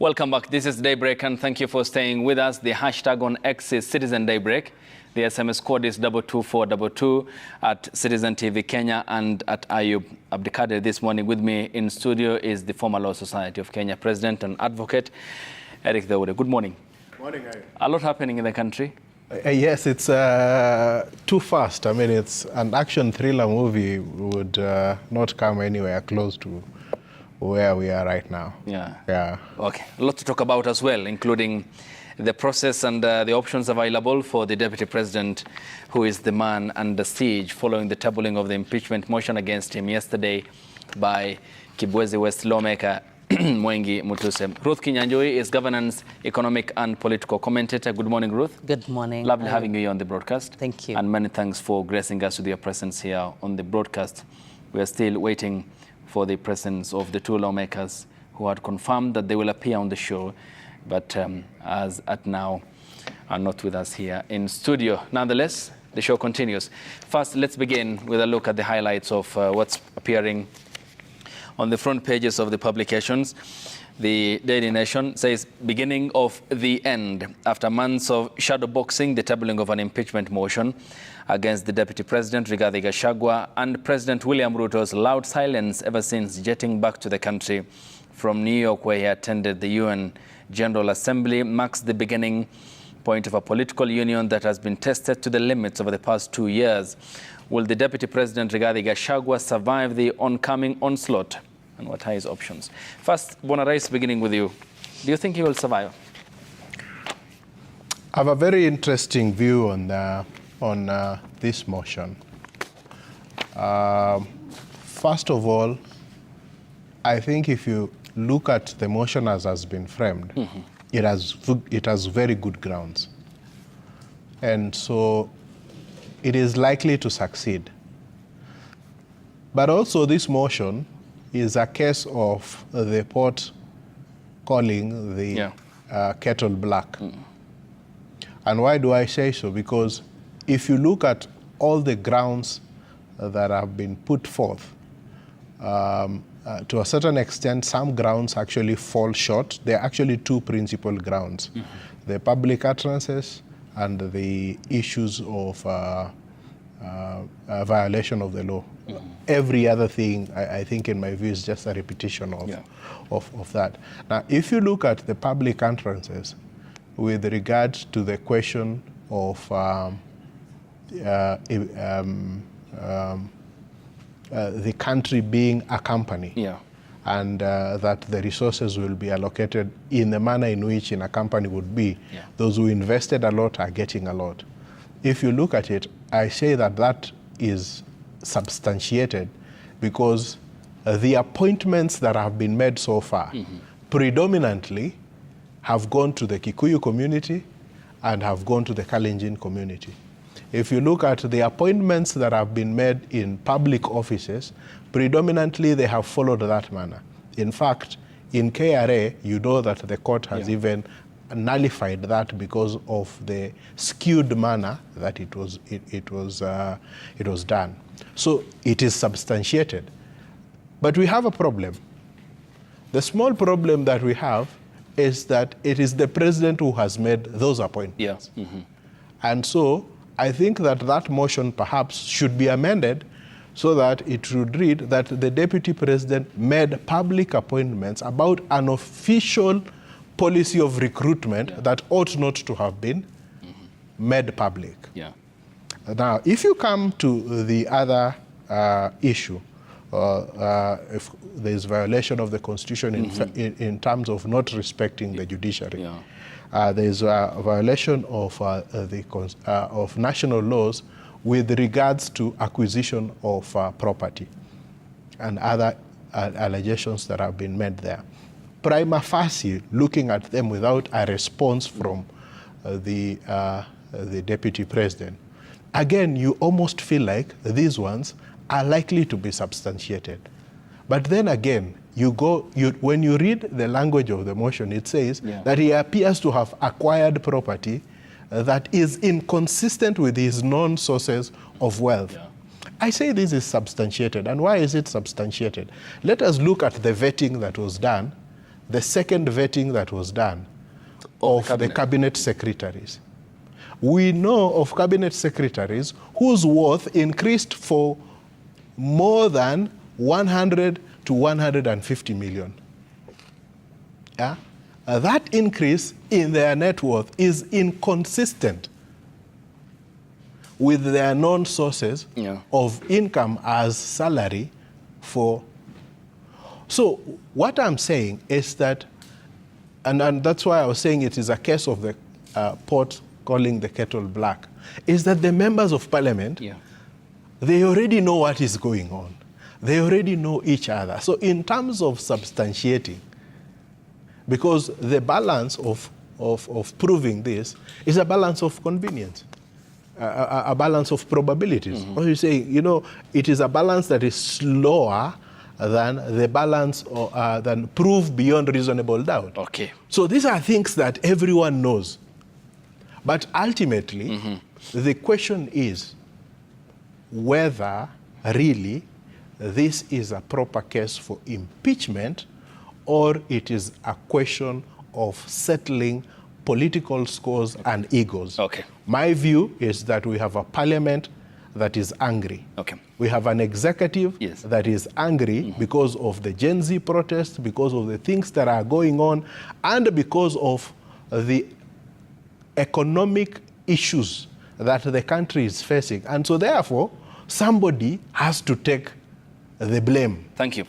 Welcome back. This is Daybreak, and thank you for staying with us. The hashtag on X is Citizen Daybreak. The SMS code is 22422 at Citizen TV Kenya and at Ayub Abdikadir. This morning with me in studio is the former Law Society of Kenya President and Advocate, Eric Daure. Good morning. Morning, Ayub. A lot happening in the country. Yes, it's too fast. I mean, it's an action thriller movie would not come anywhere close to where we are right now. Yeah. Okay. A lot to talk about as well, including the process and the options available for the Deputy President, who is the man under siege following the tabling of the impeachment motion against him yesterday by Kibwezi West lawmaker Mwengi Mutuse. Ruth Kinyanjui is governance, economic and political commentator. Good morning, Ruth. Good morning. Lovely having you here on the broadcast. Thank you. And many thanks for gracing us with your presence here on the broadcast. We are still waiting for the presence of the two lawmakers who had confirmed that they will appear on the show, but as at now are not with us here in studio. Nonetheless, the show continues. First, let's begin with a look at the highlights of what's appearing on the front pages of the publications. The Daily Nation says, beginning of the end. After months of shadowboxing, the tabling of an impeachment motion against the Deputy President, Rigathi Gachagua, and President William Ruto's loud silence ever since jetting back to the country from New York, where he attended the UN General Assembly, marks the beginning point of a political union that has been tested to the limits over the past 2 years. Will the Deputy President, Rigathi Gachagua, survive the oncoming onslaught? And what are his options? First, Bwana Rais, beginning with you. Do you think he will survive? I have a very interesting view on this motion. First of all, I think if you look at the motion as has been framed, it has very good grounds. And so it is likely to succeed. But also this motion is a case of the pot calling the kettle black. And why do I say so? Because if you look at all the grounds that have been put forth, to a certain extent, some grounds actually fall short. There are actually two principal grounds, the public utterances and the issues of violation of the law. Every other thing, I think, in my view, is just a repetition of that. Now, if you look at the public utterances with regard to the question of the country being a company, and that the resources will be allocated in the manner in which a company would be. Those who invested a lot are getting a lot. If you look at it, I say that that is substantiated because the appointments that have been made so far predominantly have gone to the Kikuyu community and have gone to the Kalenjin community. If you look at the appointments that have been made in public offices, predominantly they have followed that manner. In fact, in KRA, you know that the court has even nullified that because of the skewed manner that it was done. So it is substantiated. But we have a problem. The small problem that we have is that it is the president who has made those appointments. And so I think that that motion perhaps should be amended so that it should read that the deputy president made public appointments about an official policy of recruitment that ought not to have been made public. Now, if you come to the other issue, if there is violation of the Constitution in terms of not respecting the judiciary, there is a violation of national laws with regards to acquisition of property and other allegations that have been made there. Prima facie, looking at them without a response from the deputy president, again, you almost feel like these ones are likely to be substantiated. But then again, when you read the language of the motion, it says that he appears to have acquired property that is inconsistent with his known sources of wealth. I say this is substantiated. And why is it substantiated? Let us look at the vetting that was done the second vetting that was done of the cabinet secretaries. We know of cabinet secretaries whose worth increased for more than 100 to 150 million. Yeah? That increase in their net worth is inconsistent with their known sources of income as salary for. So what I'm saying is that, and that's why I was saying it is a case of the pot calling the kettle black, is that the members of parliament, they already know what is going on. They already know each other. So in terms of substantiating, because the balance of proving this is a balance of convenience, a balance of probabilities. What you say, you know, it is a balance that is slower than the balance than proof beyond reasonable doubt. Okay. So these are things that everyone knows. But ultimately, the question is whether really this is a proper case for impeachment, or it is a question of settling political scores and egos. Okay. My view is that we have a parliament that is angry. Okay. We have an executive that is angry because of the Gen Z protests, because of the things that are going on, and because of the economic issues that the country is facing. And so therefore, somebody has to take the blame. Thank you.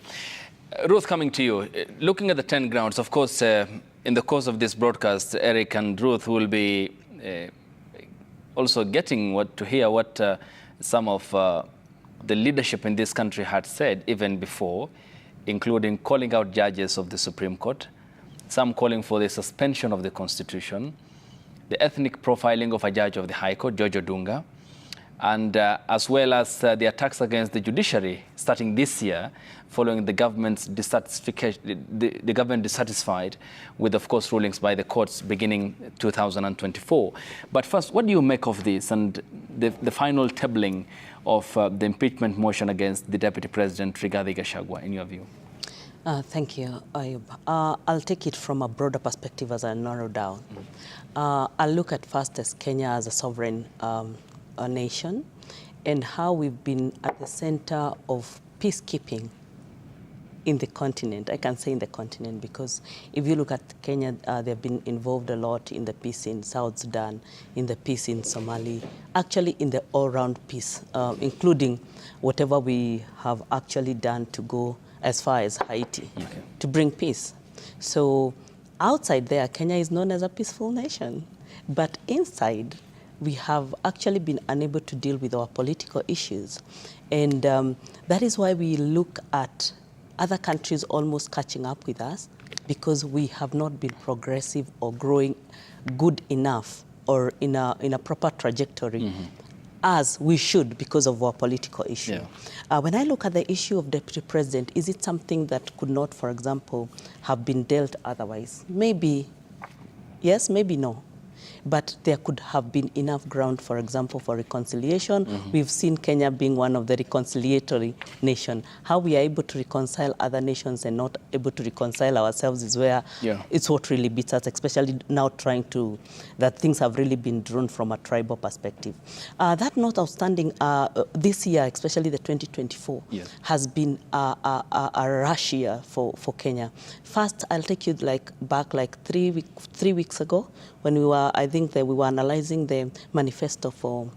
Ruth, coming to you. Looking at the 10 grounds, of course, in the course of this broadcast, Eric and Ruth will be also getting to hear what some of the leadership in this country had said even before, including calling out judges of the Supreme Court, some calling for the suspension of the Constitution, the ethnic profiling of a judge of the High Court, George Odunga, and as well as the attacks against the judiciary starting this year, following the government's the government dissatisfied with, of course, rulings by the courts beginning 2024. But first, what do you make of this and the final tabling of the impeachment motion against the Deputy President, Rigathi Gachagua, in your view? Thank you, Ayub. I'll take it from a broader perspective as I narrow down. I'll look at first as Kenya as a sovereign a nation and how we've been at the center of peacekeeping in the continent. I can say in the continent because if you look at Kenya, they've been involved a lot in the peace in South Sudan, in the peace in Somalia, actually in the all-round peace, including whatever we have actually done to go as far as Haiti to bring peace. So outside there, Kenya is known as a peaceful nation, but inside, we have actually been unable to deal with our political issues. And that is why we look at other countries almost catching up with us, because we have not been progressive or growing good enough or in a proper trajectory as we should because of our political issue. When I look at the issue of Deputy President, is it something that could not, for example, have been dealt otherwise? Maybe yes, maybe no. But there could have been enough ground, for example, for reconciliation. We've seen Kenya being one of the reconciliatory nations. How we are able to reconcile other nations and not able to reconcile ourselves is where it's what really beats us, especially now trying to, that things have really been drawn from a tribal perspective. That notwithstanding, this year, especially the 2024, has been a rush year for Kenya. First, I'll take you back 3 weeks ago when we were, I think that we were analyzing the manifesto for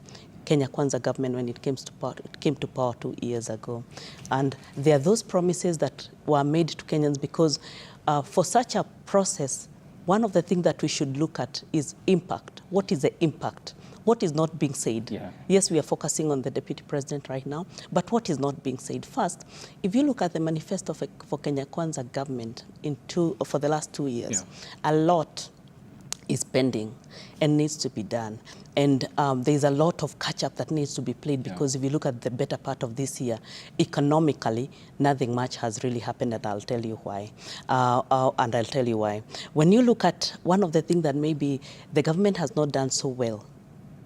Kenya Kwanza government when it came to power 2 years ago. And there are those promises that were made to Kenyans because for such a process, one of the things that we should look at is impact. What is the impact? What is not being said? Yes, we are focusing on the Deputy President right now, but what is not being said? First, if you look at the manifesto for Kenya Kwanza government for the last 2 years, a lot is pending and needs to be done. And there's a lot of catch-up that needs to be played because if you look at the better part of this year, economically, nothing much has really happened, and I'll tell you why. When you look at one of the things that maybe the government has not done so well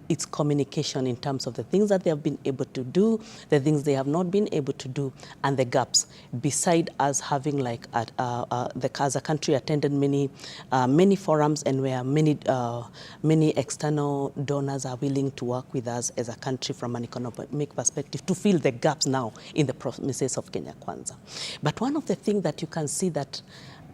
its communication in terms of the things that they have been able to do, the things they have not been able to do, and the gaps. Beside us having, like, as a country, attended many forums, and where many external donors are willing to work with us as a country from an economic perspective to fill the gaps now in the promises of Kenya Kwanza. But one of the things that you can see that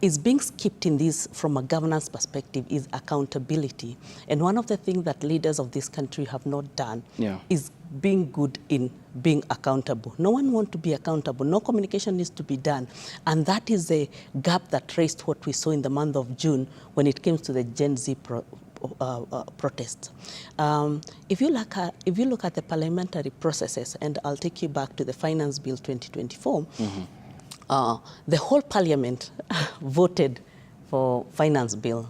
is being skipped in this from a governance perspective is accountability. And one of the things that leaders of this country have not done is being good in being accountable. No one wants to be accountable. No communication needs to be done. And that is a gap that raised what we saw in the month of June when it came to the Gen Z protests. If you look at the parliamentary processes, and I'll take you back to the Finance Bill 2024, the whole parliament voted for Finance Bill,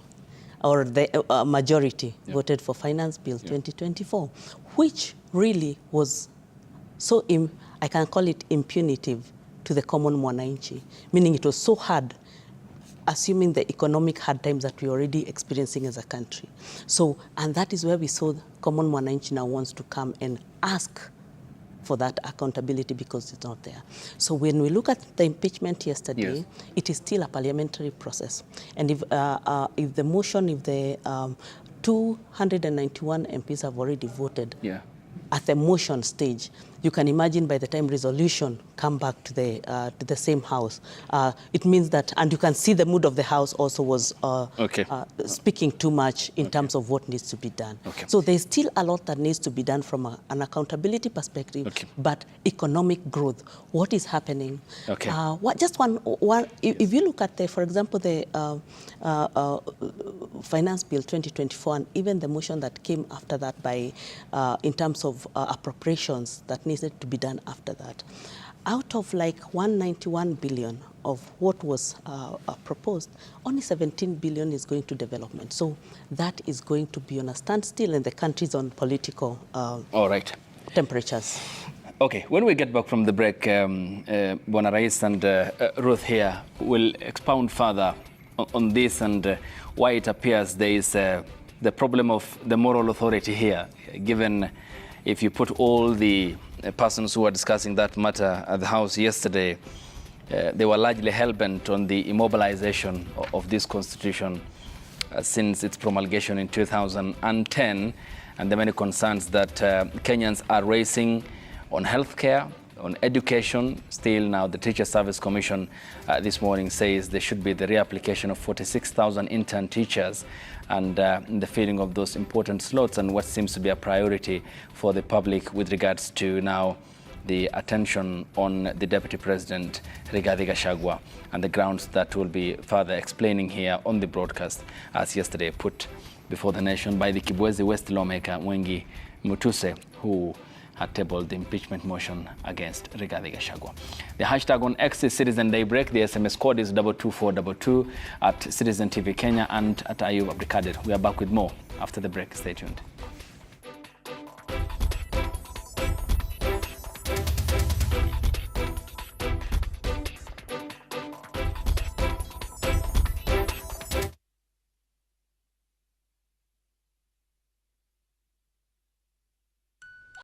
or the majority voted for Finance Bill 2024, which really was so, I can call it impunitive to the common mwananchi, meaning it was so hard, assuming the economic hard times that we're already experiencing as a country. So, and that is where we saw the common mwananchi now wants to come and ask for that accountability because it's not there. So when we look at the impeachment yesterday, it is still a parliamentary process. And if the motion, if the 291 MPs have already voted at the motion stage, you can imagine by the time resolution come back to the same house, it means that, and you can see the mood of the house also was speaking too much in terms of what needs to be done. So there's still a lot that needs to be done from an accountability perspective, but economic growth, what is happening? Just one, if you look at for example, the Finance Bill 2024, and even the motion that came after that by, in terms of appropriations that needed to be done after that. Out of like 191 billion of what was proposed, only 17 billion is going to development. So that is going to be on a standstill, and the country's on political temperatures. Okay, when we get back from the break, Bwana Rais and Ruth here will expound further on this and why it appears there is the problem of the moral authority here, given if you put all the persons who were discussing that matter at the House yesterday, they were largely hell-bent on the immobilization of this constitution since its promulgation in 2010, and the many concerns that Kenyans are raising on healthcare, on education. Still now, the Teacher Service Commission this morning says there should be the reapplication of 46,000 intern teachers and the filling of those important slots, and what seems to be a priority for the public with regards to now the attention on the Deputy President, Rigathi Gachagua, and the grounds that will be further explaining here on the broadcast, as yesterday put before the nation by the Kibwezi West lawmaker Mwengi Mutuse, who had tabled the impeachment motion against Rigathi Gachagua. The hashtag on X is Citizen Daybreak. The SMS code is 22422 at Citizen TV Kenya and at Ayub Abdikadir. We are back with more after the break. Stay tuned.